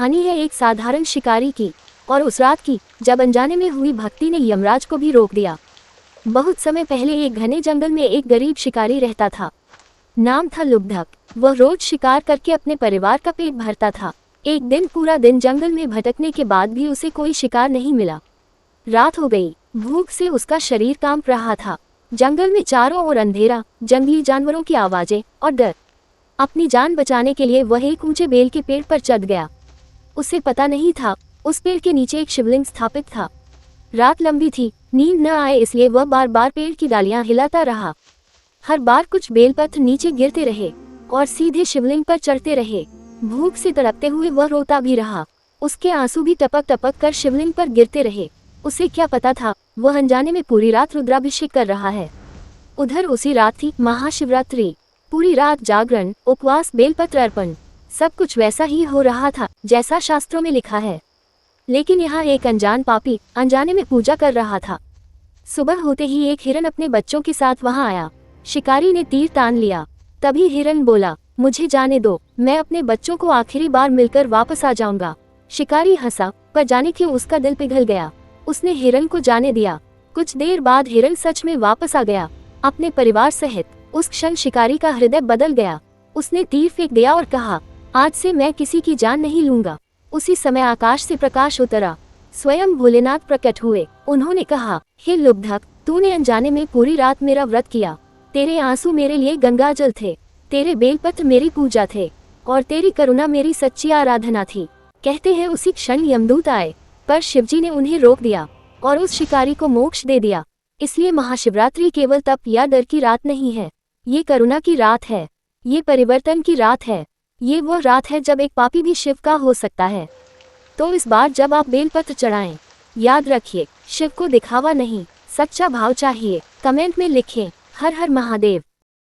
कहानी है एक साधारण शिकारी की और उस रात की जब अनजाने में हुई भक्ति ने यमराज को भी रोक दिया। बहुत समय पहले एक घने जंगल में एक गरीब शिकारी रहता था। नाम था लुब्धक। वह रोज शिकार करके अपने परिवार का पेट भरता था। एक दिन पूरा दिन जंगल में भटकने के बाद भी उसे कोई शिकार नहीं मिला। रात हो गई। भूख से उसका शरीर कांप रहा था। जंगल में चारों ओर अंधेरा, जंगली जानवरों की आवाजें और डर। अपनी जान बचाने के लिए वह एक ऊंचे बेल के पेड़ पर चढ़ गया। उसे पता नहीं था उस पेड़ के नीचे एक शिवलिंग स्थापित था। रात लंबी थी, नींद न आए इसलिए वह बार बार पेड़ की डालियां हिलाता रहा। हर बार कुछ बेलपत्र नीचे गिरते रहे और सीधे शिवलिंग पर चढ़ते रहे। भूख से तड़पते हुए वह रोता भी रहा। उसके आंसू भी टपक टपक कर शिवलिंग पर गिरते रहे। उसे क्या पता था वह अनजाने में पूरी रात रुद्राभिषेक कर रहा है। उधर उसी रात थी महाशिवरात्रि। पूरी रात जागरण, उपवास, बेलपत्र अर्पण, सब कुछ वैसा ही हो रहा था जैसा शास्त्रों में लिखा है। लेकिन यहाँ एक अनजान पापी अनजाने में पूजा कर रहा था। सुबह होते ही एक हिरन अपने बच्चों के साथ वहां आया। शिकारी ने तीर तान लिया। तभी हिरन बोला, मुझे जाने दो, मैं अपने बच्चों को आखिरी बार मिलकर वापस आ जाऊंगा। शिकारी हंसा, पर जाने क्यों उसका दिल पिघल गया। उसने हिरन को जाने दिया। कुछ देर बाद हिरन सच में वापस आ गया, अपने परिवार सहित। उस क्षण शिकारी का हृदय बदल गया। उसने तीर फेंक दिया और कहा, आज से मैं किसी की जान नहीं लूंगा। उसी समय आकाश से प्रकाश उतरा। स्वयं भोलेनाथ प्रकट हुए। उन्होंने कहा, हे लुब्धक, तूने अनजाने में पूरी रात मेरा व्रत किया। तेरे आंसू मेरे लिए गंगाजल थे, तेरे बेलपत्र मेरी पूजा थे और तेरी करुणा मेरी सच्ची आराधना थी। कहते हैं उसी क्षण यमदूत आए, पर शिवजी ने उन्हें रोक दिया और उस शिकारी को मोक्ष दे दिया। इसलिए महाशिवरात्रि केवल तप या डर की रात नहीं है, ये करुणा की रात है, ये परिवर्तन की रात है। ये वो रात है जब एक पापी भी शिव का हो सकता है। तो इस बार जब आप बेलपत्र चढ़ाएं, याद रखिए, शिव को दिखावा नहीं, सच्चा भाव चाहिए। कमेंट में लिखें, हर हर महादेव।